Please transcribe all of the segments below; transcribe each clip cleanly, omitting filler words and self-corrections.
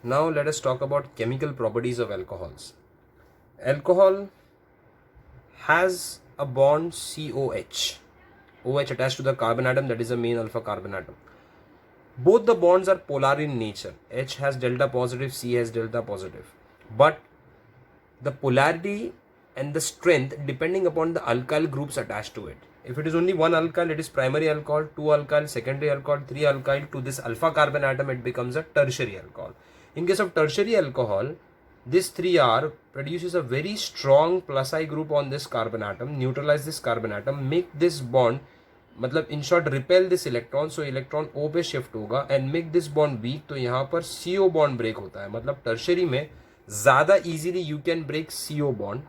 Now let us talk about chemical properties of alcohols. Alcohol has a bond COH. OH attached to the carbon atom, that is the main alpha carbon atom. Both the bonds are polar in nature. H has delta positive, C has delta positive. But the polarity and the strength depending upon the alkyl groups attached to it. If it is only one alkyl, it is primary alcohol, two alkyl, secondary alcohol, three alkyl. To this alpha carbon atom, it becomes a tertiary alcohol. In case of tertiary alcohol, this 3R produces a very strong plus I group on this carbon atom, neutralize this carbon atom, make this bond, मतलब in short repel this electron, so electron O पे shift होगा and make this bond weak, तो यहाँ पर CO bond break होता है. मतलब tertiary में ज़्यादा easily you can break CO bond,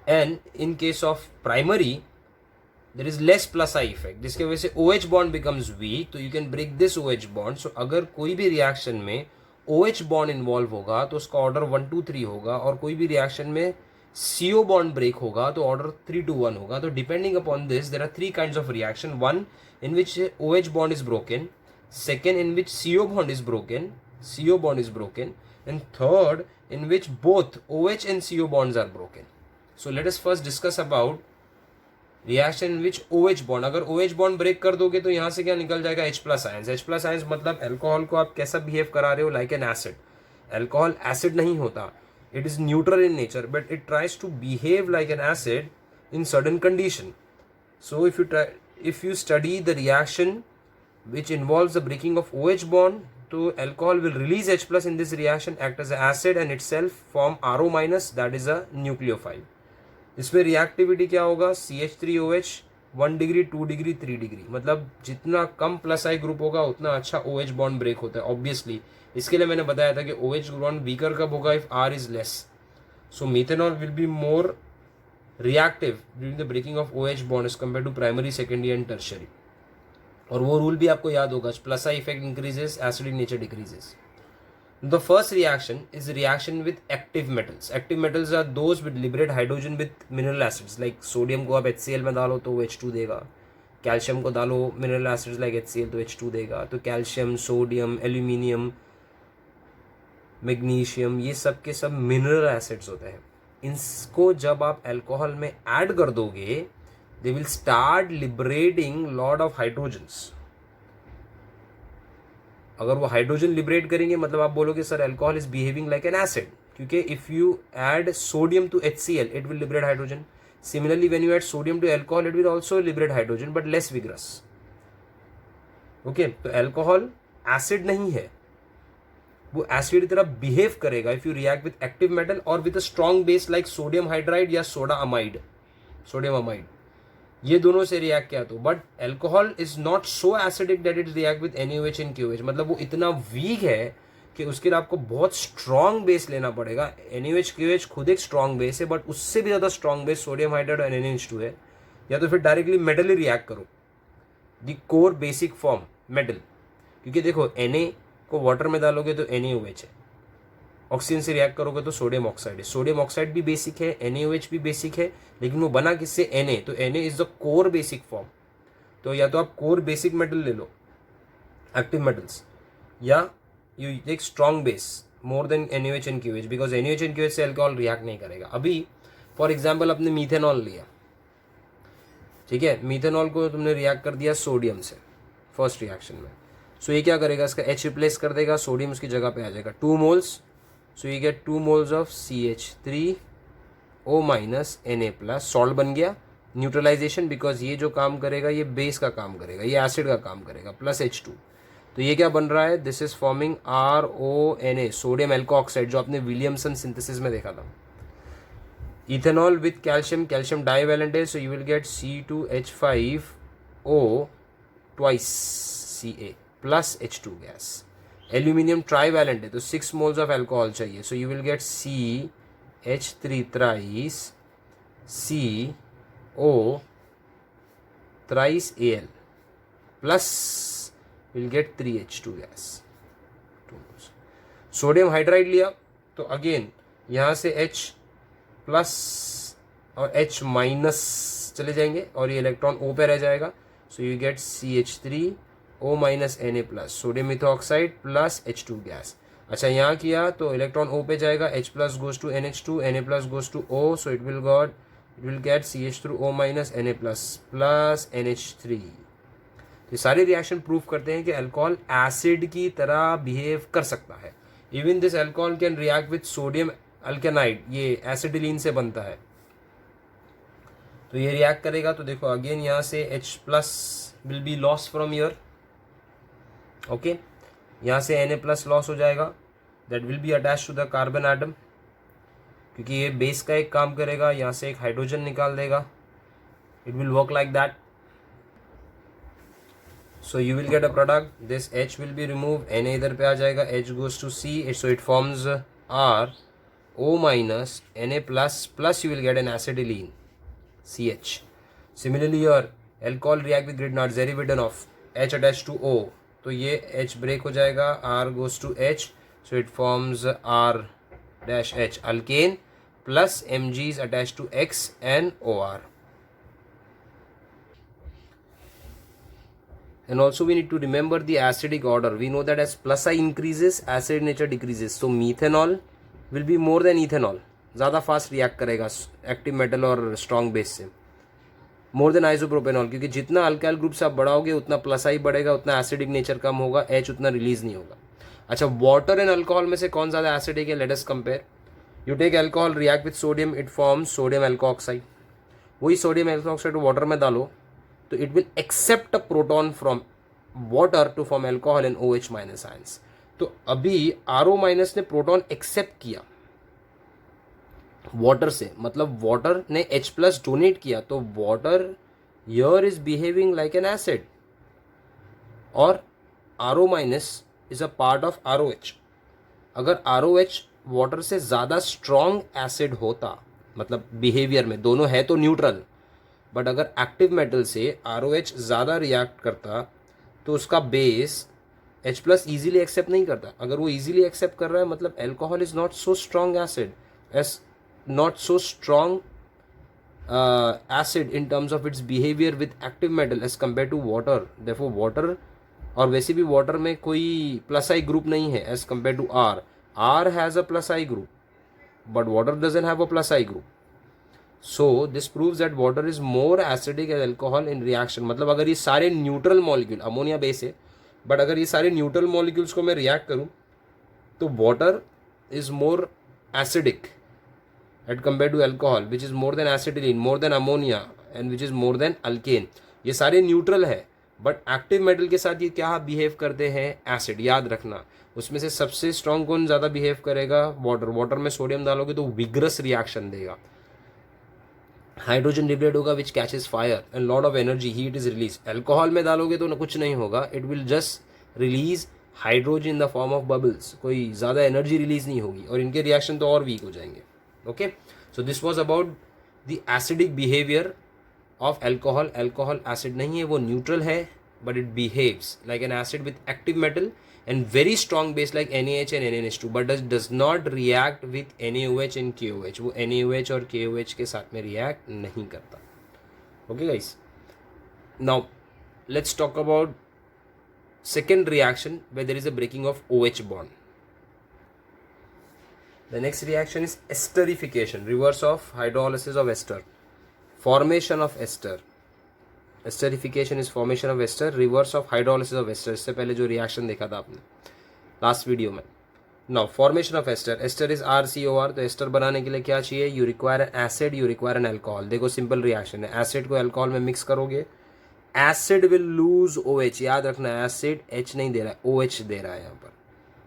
and in case of primary there is less plus I effect, जिसके वजह से OH bond becomes weak, तो you can break this OH bond. So अगर कोई भी reaction में OH bond involve होगा तो उसका order 1 2 3 होगा, और कोई भी reaction में CO bond break होगा तो order 3 2 1 होगा. तो depending upon this there are three kinds of reaction. One in which OH bond is broken, second in which CO bond is broken, and third in which both OH and CO bonds are broken. So let us first discuss about reaction in which OH bond, अगर OH bond break कर दोगे तो यहाँ से क्या निकल जाएगा H plus ions. H plus ions मतलब अल्कोहल को आप कैसा बिहेव करा रहे हो, like an acid. Alcohol acid नहीं होता, it is neutral in nature but it tries to behave like an acid in certain condition. So if you study the reaction which involves the breaking of OH bond, तो alcohol will release H plus in this reaction, act as an acid and itself form RO minus, that is a nucleophile. इसमें reactivity क्या होगा, CH3OH 1 degree 2 degree 3 degree. मतलब जितना कम plus I group होगा उतना अच्छा OH bond break होता है ऑब्वियसली. इसके लिए मैंने बताया था कि OH बॉन्ड वीकर कब होगा, if R is less. So methanol will be more reactive during the breaking of OH bond as compare to primary, secondary and tertiary. और वो रूल भी आपको याद होगा, plus I effect increases, acidic nature decreases. The first reaction is reaction with active metals. Active metals are those with liberate hydrogen with mineral acids. Like sodium को आप HCl में डालो तो वो H2 देगा, कैल्शियम को डालो मिनरल एसिड्स लाइक HCl तो H2 देगा. तो कैल्शियम, सोडियम, एल्यूमिनियम, मैग्नीशियम, ये सब के सब मिनरल एसिड्स होते हैं. इनको जब आप अल्कोहल में ऐड कर दोगे, they will start liberating lot of hydrogens. अगर वो हाइड्रोजन लिबरेट करेंगे मतलब आप बोलोगे sir alcohol is behaving like an acid, क्योंकि if you add sodium to HCl it will liberate hydrogen. Similarly when you add sodium to alcohol it will also liberate hydrogen but less vigorous. Okay, तो alcohol acid नहीं है, वो acid की तरह behave करेगा if you react with active metal और with a strong base like sodium hydride या sodium amide. ये दोनों से रिएक्ट किया तो. But alcohol is not so acidic that it react with NaOH and KOH. मतलब वो इतना वीक है कि उसके लिए आपको बहुत स्ट्रॉन्ग बेस लेना पड़ेगा. NaOH KOH खुद एक स्ट्रॉन्ग बेस है, बट उससे भी ज़्यादा स्ट्रॉन्ग बेस सोडियम हाइड्राइड और NaH2 है. या तो फिर डायरेक्टली मेटल ही रिएक्ट करो, the core basic form metal. क्योंकि देखो Na को वाटर में डालोगे तो NaOH है, ऑक्सीजन से रिएक्ट करोगे तो सोडियम ऑक्साइड है. सोडियम ऑक्साइड भी बेसिक है, NaOH भी बेसिक है, लेकिन वो बना किससे, Na. तो Na is the core basic form. तो या तो आप कोर बेसिक मेटल ले लो, एक्टिव मेटल्स, या you take strong base more than NaOH and KOH, because NaOH and KOH से अल्कोहल रिएक्ट नहीं करेगा. अभी फॉर एग्जाम्पल आपने मीथेनॉल लिया, ठीक है, मीथेनॉल को तुमने रिएक्ट कर दिया सोडियम से फर्स्ट रिएक्शन में. सो ये क्या करेगा, इसका H रिप्लेस कर देगा, सोडियम उसकी जगह पे आ जाएगा, 2 moles. So you gate 2 moles of CH3O minus Na plus. Salt बन गया. न्यूट्रलाइजेशन, बिकॉज ये जो काम करेगा ये बेस का काम करेगा, ये एसिड का काम करेगा, प्लस H2. तो ये क्या बन रहा है, this is forming RONA, sodium alkoxide, जो आपने विलियमसन सिंथेसिस में देखा था. Ethanol with calcium, calcium divalent है, so you will get C2H5O twice Ca plus H2 gas. Aluminium trivalent है तो 6 मोल्स ऑफ अल्कोहल चाहिए, so you will get CH3 thrice CO thrice Al plus will get 3H2 gas. Sodium hydride लिया तो again यहाँ से H plus और H minus चले जाएंगे और ये इलेक्ट्रॉन O पे रह जाएगा. So you get CH3 O minus Na plus, sodium methoxide plus H2 gas. अच्छा यहाँ किया तो इलेक्ट्रॉन O पे जाएगा, H plus goes to NH2, Na plus goes to O, so it will get CH three O minus Na plus plus NH3। ये सारे reaction prove करते हैं कि अल्कोहल एसिड की तरह बिहेव कर सकता है। Even this alcohol can react with sodium alkanide, ये एसिडिलीन से बनता है, तो ये रिएक्ट करेगा। तो देखो अगेन यहाँ से H plus will be loss from here, okay. यहाँ से Na प्लस लॉस हो जाएगा, that will be attach to the carbon atom, क्योंकि ये बेस का एक काम करेगा, यहाँ से एक हाइड्रोजन निकाल देगा। It will work like that. So you will get a product, this H will be removed, Na इधर पे आ जाएगा, H goes to C, so it forms R, O minus, Na plus, plus you will get an acetylene, CH. Similarly your alcohol react with Grignard's derivation of H attached to O, तो ये H break हो जाएगा, R goes to H, so it forms R dash H, alkane, plus Mg is attached to X and OR. And also we need to remember the acidic order. We know that as plus I increases, acid nature decreases. So methanol will be more than ethanol. ज़्यादा fast react करेगा active metal और strong base से, more than isopropanol, क्योंकि जितना alkyl group से आप बढ़ाओगे उतना plus आई बढ़ेगा, उतना एसिडिक नेचर कम होगा, एच उतना रिलीज नहीं होगा। अच्छा, वाटर एंड अल्कोहल में से कौन ज़्यादा एसिडिक है? Let us compare. You take alcohol, react with sodium, it forms sodium alkoxide. वही सोडियम एल्कोऑक्साइड वाटर में डालो तो it will accept a proton from water to form alcohol and OH minus ions. तो अभी RO minus ने proton accept किया water से, मतलब वाटर ने H प्लस डोनेट किया, तो water here is behaving like an acid, और RO minus is a part of ROH। अगर ROH वाटर से ज़्यादा स्ट्रॉन्ग एसिड होता, मतलब बिहेवियर में दोनों है तो न्यूट्रल, बट अगर एक्टिव मेटल से ROH ज़्यादा रिएक्ट करता तो उसका base H plus easily accept नहीं करता। अगर वो ईजिली एक्सेप्ट कर रहा है मतलब alcohol is not so strong acid, as not so strong acid in terms of its behaviour with active metal as compare to water. देखो वाटर, और वैसे भी वाटर में कोई प्लस आई ग्रुप नहीं है as compare to R has a plus I group but water doesn't have a plus I group. So this proves that water is more acidic as alcohol in reaction। मतलब अगर ये सारे neutral molecule, ammonia base है but अगर ये सारे neutral molecules को मैं रिएक्ट करूँ तो water is more acidic at compare to alcohol which is more than acetylene, more than ammonia and which is more than alkane. ये सारे न्यूट्रल है बट एक्टिव मेटल के साथ ये क्या बिहेव करते हैं? एसिड। याद रखना, उसमें से सबसे स्ट्रॉन्ग कौन ज़्यादा बिहेव करेगा? वाटर। वाटर में सोडियम डालोगे तो विग्रस रिएक्शन देगा, हाइड्रोजन लिबरेट होगा which catches fire and lot of energy, heat is release. Alcohol में डालोगे तो कुछ नहीं होगा, it will just release hydrogen in the form of bubbles, कोई ज़्यादा एनर्जी रिलीज नहीं होगी और इनके रिएक्शन तो और वीक हो जाएंगे। Okay, so this was about the acidic behaviour of alcohol. Alcohol acid नहीं है, वो न्यूट्रल है but it behaves like an acid with active metal and very strong base like NaH and NaNH2 but does not react with NaOH and KOH। वो NaOH और KOH के साथ में react नहीं करता। Okay guys, now let's talk about second reaction where there is a breaking of OH bond. The next reaction is esterification, reverse of hydrolysis of ester, formation of ester। Esterification is formation of ester, reverse of hydrolysis of ester. इससे पहले जो reaction देखा था आपने last video में। Now formation of ester, ester is RCOR। तो ester बनाने के लिए क्या चाहिए? You require an acid, you require an alcohol. देखो सिंपल रिएक्शन है, एसिड को अल्कोहल में मिक्स करोगे, एसिड विल लूज OH। याद रखना, एसिड H नहीं दे रहा है, OH दे रहा है यहाँ पर,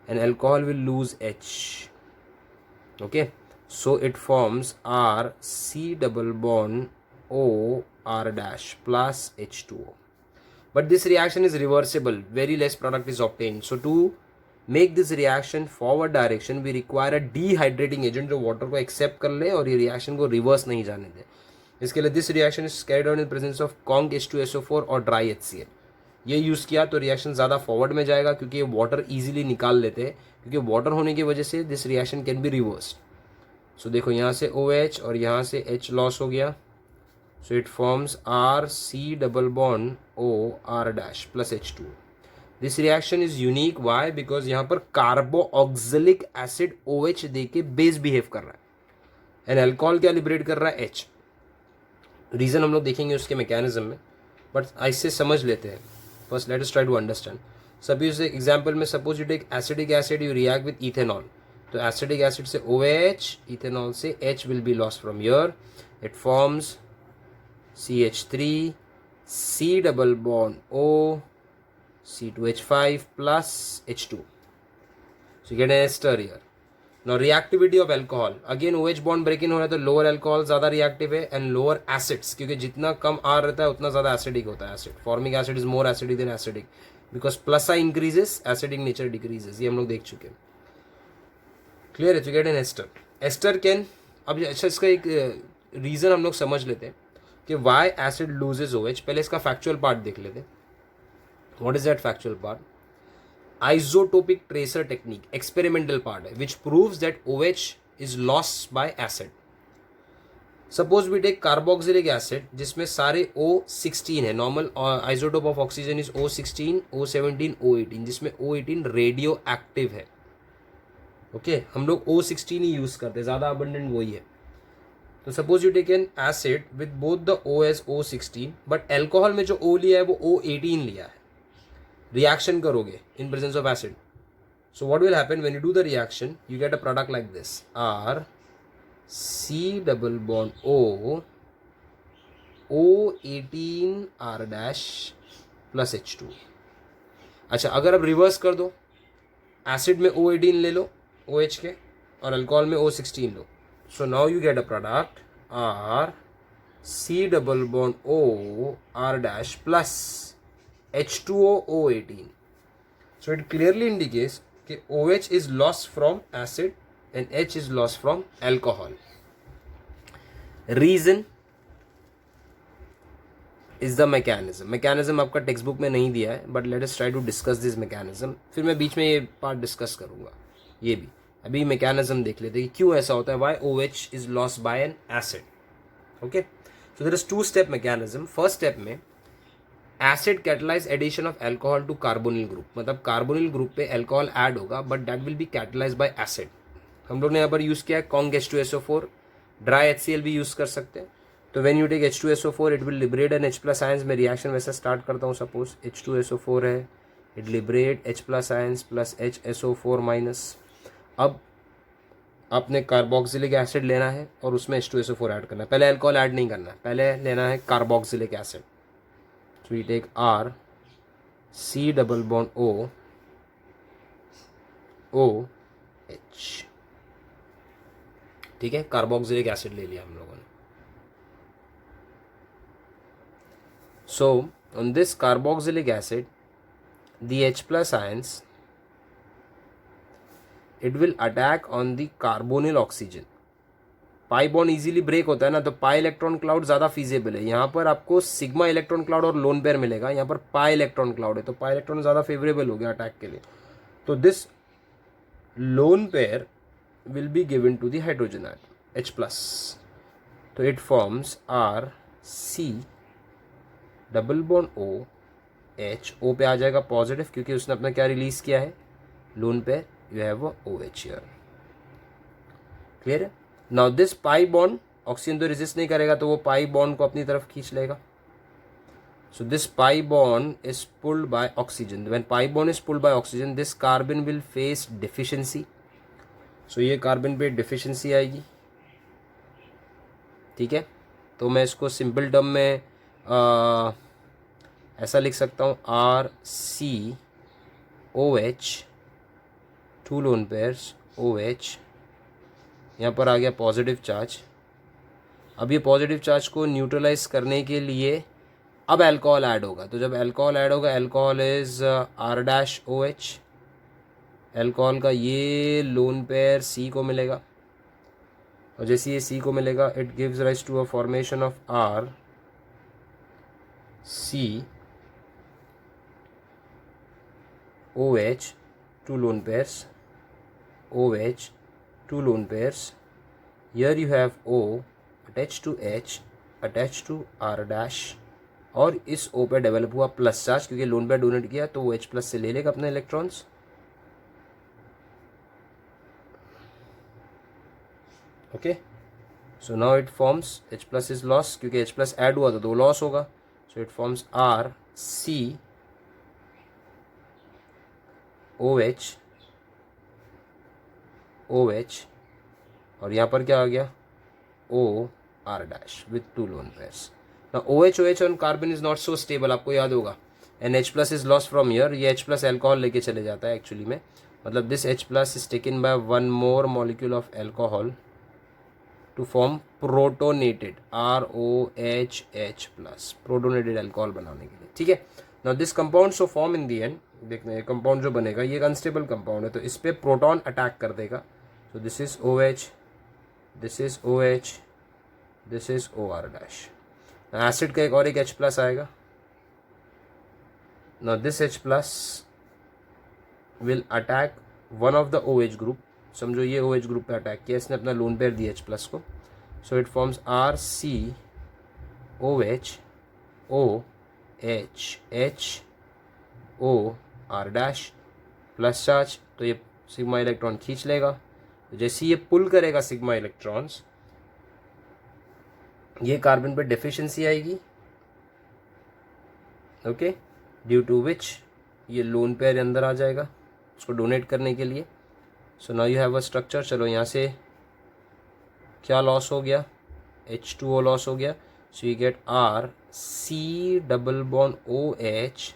and alcohol will lose H। Okay, so it forms RC double bond OR dash plus H2O। But this reaction is reversible, very less product is obtained। So to make this reaction forward direction we require a dehydrating agent जो water को accept कर ले और ये reaction को reverse नहीं जाने दे। इसके लिए this reaction is carried out in presence of conc H2SO4 और dry HCl। ये यूज़ किया तो रिएक्शन ज़्यादा फॉरवर्ड में जाएगा क्योंकि ये वाटर ईजिली निकाल लेते हैं, क्योंकि वाटर होने की वजह से this reaction can be reversed. So देखो यहाँ से OH और यहाँ से H लॉस हो गया, so it forms RC double bond OR dash plus H2। This reaction is unique, why? Because यहाँ पर कार्बोऑक्सिलिक एसिड OH दे के बेस बिहेव कर रहा है एंड अल्कोहल क्या लिबरेट कर रहा है? H। रीजन हम लोग देखेंगे उसके मैकेनिज्म में, बट ऐसे समझ लेते हैं। First let us try to understand. Suppose example में, suppose you take acetic acid, you react with ethanol, तो एसिडिक एसिड से OH, इथेनॉल से H will be lost from here, it forms CH3, C double bond O, C2H5 plus H2. So you get an ester here. Now reactivity of alcohol, again OH bond break in हो रहा है तो lower alcohol ज़्यादा reactive है and lower acids, क्योंकि जितना कम R रहता है उतना ज़्यादा acidic होता है acid. Formic acid is more acidic than acidic because plus I increases, acidic nature decreases. ये हम लोग देख चुके हैं. Clear है? तो you get an ester. Ester can, अब अच्छा इसका एक रीज़न हम लोग समझ लेते हैं कि why acid loses OH. पहले इसका factual part देख लेते हैं. What is that factual part? Isotopic tracer technique, experimental part है, which proves that OH is lost by acid. Suppose we take carboxylic acid, जिसमें सारे O16 है, normal isotope of oxygen is O16, O17, O18, जिसमें O18 radio active है. Okay, हम लोग O16 ही use करते हैं, ज़्यादा abundant वही है. तो suppose you take an acid with both the OS O16, but alcohol में जो O लिया है वो O18 लिया है. रिएक्शन करोगे इन presence of acid, so what will happen when you do the reaction, you get a product like this, R C double bond O, O18 R dash plus H2. अच्छा, अगर अब reverse कर दो, acid में O18 ले लो OH के और alcohol में O16 low, so now you get a product R C double bond O R dash plus H2O O18. So it clearly indicates that OH is lost from acid and H is lost from alcohol. Reason is the mechanism. Mechanism आपका text book में नहीं दिया है, but let us try to discuss this mechanism. फिर मैं बीच में ये part discuss करूँगा. ये भी अभी मैकेनिज्म देख लेते हैं कि क्यों ऐसा होता है, why OH is lost by an acid. Okay, so there is two step mechanism. First step में acid catalyse addition of alcohol to carbonyl group, मतलब कार्बोनिल ग्रुप पे अल्कोहल ऐड होगा but that will be catalyse by acid. हम लोग ने यहाँ पर use किया है कॉन्ग H2SO4, ड्राई HCl भी यूज़ कर सकते हैं. तो when you take H2SO4 it will liberate an H+ ions. मैं रिएक्शन वैसे स्टार्ट करता हूँ. सपोज H2SO4 है, it liberate H+ ions plus HSO4 minus. अब आपने कार्बोक्सिलिक एसिड लेना है और उसमें H2SO4 ऐड करना है. पहले अल्कोहल ऐड नहीं करना है, पहले लेना है carboxylic acid. So we take R C double bond O OH. ठीक है, कार्बोक्सिलिक एसिड ले लिया हम लोगों ने. So on this carboxylic acid the H+ ions, it will attack on the carbonyl oxygen. Pi bond easily break होता है ना, तो पाई इलेक्ट्रॉन क्लाउड ज़्यादा फीजेबल है. यहाँ पर आपको सिग्मा इलेक्ट्रॉन क्लाउड और लोन पेयर मिलेगा, यहाँ पर पाई इलेक्ट्रॉन क्लाउड है, तो पाई इलेक्ट्रॉन ज़्यादा फेवरेबल हो गया अटैक के लिए. तो this lone pair will be given to the hydrogen atom H+. तो it forms R C double bond O H. O पे आ जाएगा पॉजिटिव क्योंकि उसने अपना क्या रिलीज किया है, lone pair. You have a OH here. Clear है? Now this pi bond, oxygen तो रेजिस्ट नहीं करेगा तो वो पाई बॉन्ड को अपनी तरफ खींच लेगा. So this pi bond is pulled by oxygen. When pi bond is pulled by oxygen, this carbon will face deficiency. So ये कार्बन पे डिफिशिएंसी आएगी. ठीक है, तो मैं इसको सिंपल टर्म में ऐसा लिख सकता हूँ, R C OH, two lone pairs OH. यहाँ पर आ गया पॉजिटिव चार्ज. अब ये पॉजिटिव चार्ज को न्यूट्रलाइज करने के लिए अब अल्कोहल ऐड होगा. तो जब अल्कोहल ऐड होगा, अल्कोहल इज R-OH. अल्कोहल का ये लोन पेयर C को मिलेगा और जैसे ये C को मिलेगा, it gives rise to a formation of R C OH, two lone pairs OH, two lone pairs. Here you have O attached to H attached to R dash और इस O पे डेवलप हुआ plus charge, क्योंकि lone pair donate किया तो वो H plus से ले लेगा अपने electrons. Okay, so now it forms H plus is loss, क्योंकि H प्लस ऐड हुआ तो लॉस होगा। So it forms R C O H O H, और यहाँ पर क्या आ गया O R dash with two lone pairs. Now OH on carbon is not so stable, आपको याद होगा, and H plus is lost from here, ये H plus alcohol लेके चले जाता है एक्चुअली में, मतलब this H plus is taken by one more molecule of alcohol to form protonated ROHH plus, protonated alcohol बनाने के लिए, ठीक है। Now this compound so form in the end, देखना ये कंपाउंड जो बनेगा ये एक अनस्टेबल कंपाउंड है, तो इस पर प्रोटॉन अटैक कर देगा। सो this is OH, this is OH, this is OR dash. Acid का एक और एक H प्लस आएगा। Now this H plus will attack one of the OH group, समझो ये OH ग्रुप पे अटैक किया इसने, अपना लोन पेयर दिया H प्लस को। सो it forms RCOH OHH OR dash plus charge, तो ये सिग्मा इलेक्ट्रॉन खींच लेगा। तो जैसे ये पुल करेगा सिग्मा इलेक्ट्रॉन्स, ये कार्बन पे डेफिशिएंसी आएगी, ओके, ड्यू टू विच ये लोन पेयर अंदर आ जाएगा उसको डोनेट करने के लिए। So now you have a structure. चलो यहाँ से क्या लॉस हो गया, H2O लॉस हो गया। सो you get RC double bond OH,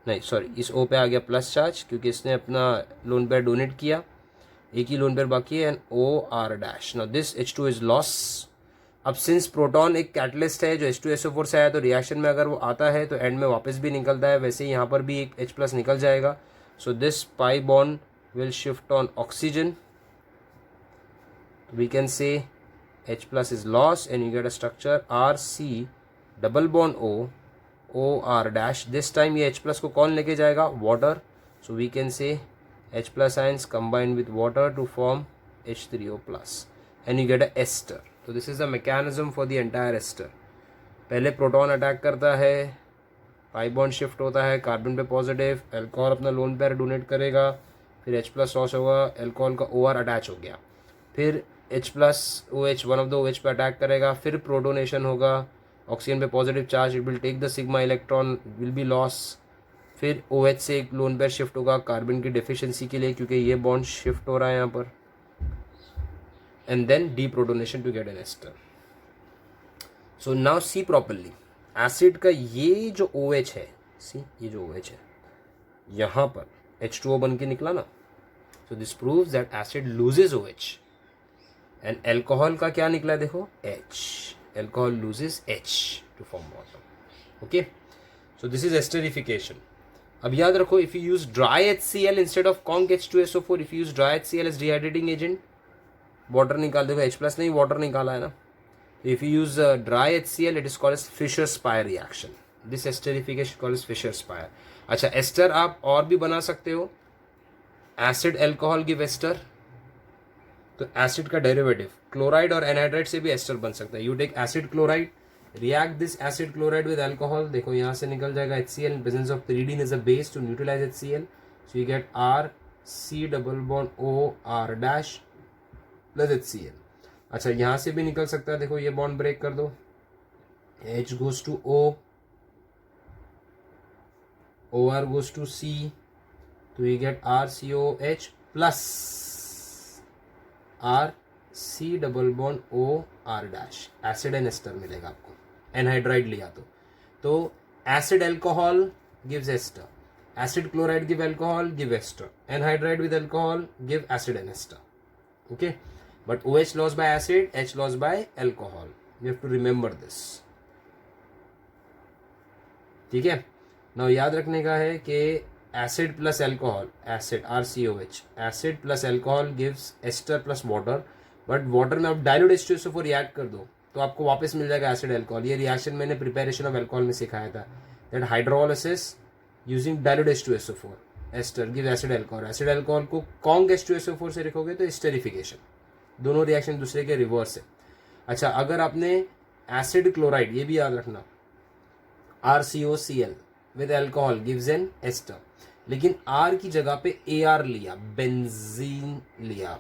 नहीं सॉरी, इस O पे आ गया प्लस चार्ज क्योंकि इसने अपना लोन पेयर डोनेट किया, एक ही लोन पेयर बाकी है, and OR dash. Now this H2 is loss. अब सिंस प्रोटॉन एक कैटलिस्ट है जो H2SO4 से आया, तो रिएक्शन में अगर वो आता है तो एंड में वापस भी निकलता है, वैसे ही यहाँ पर भी एक H प्लस निकल जाएगा। So this pi bond will shift on oxygen, we can say H plus is lost and you get a structure RC double bond O OR dash. This time ये H plus को कौन लेके जाएगा, water. So we can say H plus ions combined with water to form H3O plus and you get a ester. So this is the mechanism for the entire ester. पहले proton attack करता है, pi bond shift होता है, carbon पे positive, alcohol अपना lone pair donate करेगा, फिर H plus loss होगा, एल्कोहल का OR अटैच हो गया, फिर H plus OH one of the OH पे अटैक करेगा, फिर प्रोटोनेशन होगा, ऑक्सीजन पे positive charge, it will take the sigma electron, will be loss, फिर OH से एक लोन पेयर शिफ्ट होगा कार्बन की डेफिशिएंसी के लिए क्योंकि ये बॉन्ड शिफ्ट हो रहा है यहाँ पर, and then deprotonation to get an ester. So now see properly, acid का ये जो OH है, सी ये जो OH है यहाँ पर H2O बन के निकला ना, so this proves that acid loses OH and alcohol का क्या निकला है, देखो H, alcohol loses H to form water. Okay, so this is esterification. अब याद रखो, if you use dry HCl instead of conc H2SO4, if you use dry HCl as dehydrating agent, water निकाल, देखो H प्लस नहीं water निकाला है ना, if you use dry HCl it is called as Fisher-spire reaction, this esterification called as Fischer Speier. अच्छा, ester आप और भी बना सकते हो, एसिड एल्कोहल गिव एस्टर, तो एसिड का डेरिवेटिव क्लोराइड और एनहाइड्राइड से भी एस्टर बन सकता है। You take acid chloride, react this acid chloride with alcohol, देखो यहाँ से निकल जाएगा HCl, in presence of pyridine is a base to neutralize HCl, so you get RC double bond OR dash plus HCl। अच्छा, यहाँ से भी निकल सकता है, देखो ये बॉन्ड ब्रेक कर दो, H goes to O, OR goes to C, तो you get RCOH plus RC double bond OR dash, acid and ester मिलेगा आपको, एनहाइड्राइड लिया तो acid alcohol gives ester, acid chloride give alcohol give ester, anhydride with alcohol give acid and ester. Okay, but OH loss by acid, H loss by alcohol, you have to remember this, ठीक है। Now याद रखने का है कि acid plus alcohol, acid RCOH, acid plus alcohol gives ester plus water, but water में आप dilute H2SO4 react कर दो तो आपको वापस मिल जाएगा एसिड एल्कोहल। ये रिएक्शन मैंने प्रिपरेशन ऑफ एल्कोहल में सिखाया था, that hydrolysis using dilute H2SO4 ester give acid alcohol, acid alcohol को कॉन्क H2SO4 से लिखोगे तो एस्टरिफिकेशन, दोनों रिएक्शन दूसरे के रिवर्स है। अच्छा, अगर आपने एसिड क्लोराइड, ये भी याद रखना, RCOCl with alcohol gives an ester. लेकिन R की जगह पे AR लिया, बेंजीन लिया,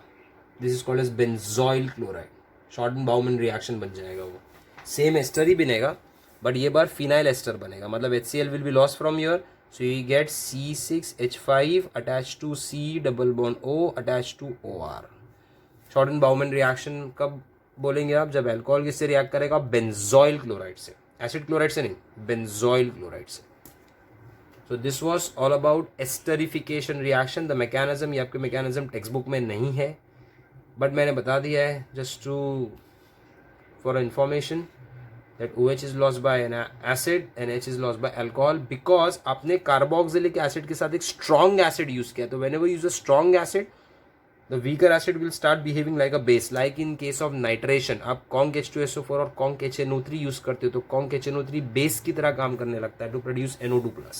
this is called as benzoyl chloride, Schotten Baumann reaction बन जाएगा वो. सेम एस्टर ही बनेगा बट ये बार फिनाइल एस्टर बनेगा, मतलब HCl will be loss from your, so you get C6H5 attach to C double bond O attach to OR. Schotten Baumann reaction कब बोलेंगे आप? जब अल्कोहल किससे रिएक्ट करेगा? बेंजोइल क्लोराइड से, एसिड क्लोराइड से नहीं, बेंजोइल क्लोराइड से. So this was all about esterification reaction. The mechanism, ये आपके मैकेनिज्म टेक्स्ट बुक में नहीं है बट मैंने बता दिया है just to for information that OH is lost by an acid and H is lost by alcohol because आपने कार्बोक्सिलिक एसिड के साथ एक स्ट्रॉन्ग एसिड यूज किया. तो whenever you use a strong acid, the weaker acid will start behaving like a base. Like in case of nitration, आप conc H2SO4 और conc HNO3 use करते हो तो conc HNO3 बेस की तरह काम करने लगता है to produce NO2+.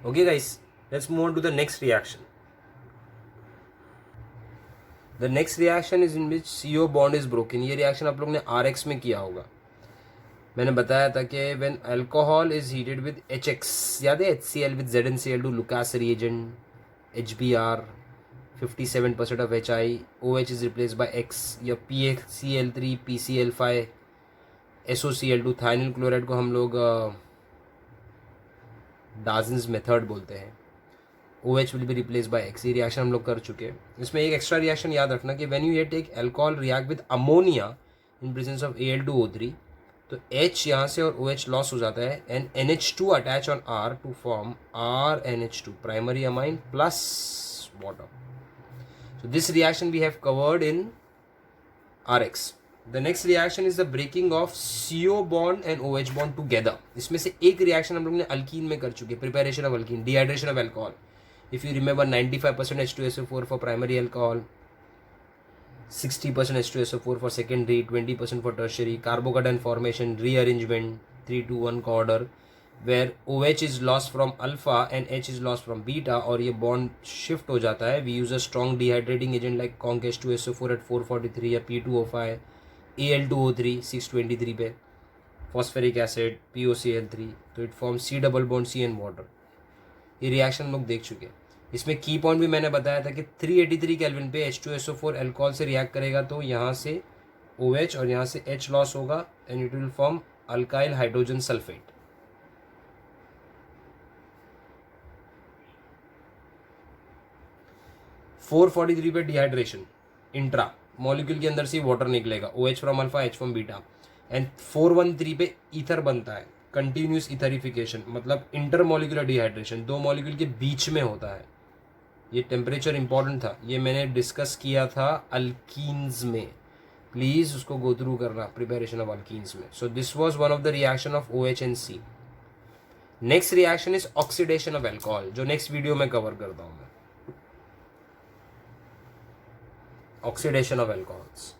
Okay guys, let's move on to the next reaction. The next reaction is in which CO bond is broken. ये reaction आप लोग ने RX में किया होगा. मैंने बताया था कि when alcohol is heated with HX, याद है HCl with ZnCl2 Lucas reagent, HBr 57% of HI, OH is replaced by X या PaCl3 PCl5 SOCl2 thionyl chloride को हम लोग डाजन्स मेथड बोलते हैं. OH will be replaced by X. ये reaction हम लोग कर चुके हैं. इसमें एक एक्स्ट्रा रिएक्शन याद रखना कि when you take alcohol react with ammonia in presence of Al2O3, तो H यहाँ से और OH लॉस हो जाता है and NH2 attach on R to form RNH2 primary amine plus water. So this reaction we have covered in RX. The next reaction is the breaking of CO bond and OH bond together. इसमें से एक reaction हम लोग ने alkyne में कर चुके, preparation of alkyne, dehydration of alcohol. If you remember, 95% H2SO4 for primary alcohol, 60% H2SO4 for secondary, 20% for tertiary, carbocation formation, rearrangement, 3-2-1 का order, where OH is lost from alpha and H is lost from beta और ये bond shift हो जाता है. We use a strong dehydrating agent like conc H2SO4 at 443 या P2O5, Al2O3 623 पे, phosphoric acid, POCl3, तो it forms C double bond C and water. ये reaction लोग देख चुके हैं. इसमें की पॉइंट भी मैंने बताया था कि 383 केल्विन पे H2SO4 अल्कोहल से रिएक्ट करेगा तो यहाँ से OH और यहाँ से H लॉस होगा and it will form alkyl hydrogen sulphate. Four 43 पे डिहाइड्रेशन, इंट्रा मॉलिक्यूल के अंदर से वाटर निकलेगा, OH from alpha H from beta, and 413 पे ईथर बनता है, कंटिन्यूस इथरिफिकेशन, मतलब इंटरमोलिकुलर डिहाइड्रेशन, दो मॉलिक्यूल के बीच में होता है. ये टेम्परेचर इंपॉर्टेंट था, ये मैंने डिस्कस किया था अल्कीन्स में, प्लीज उसको गो थ्रू करना प्रिपरेशन ऑफ अल्कीन्स में. So this was one of the reaction of OH and C. Next reaction is oxidation of alcohol, जो नेक्स्ट वीडियो में कवर करता हूं मैं. Oxidation of alcohols.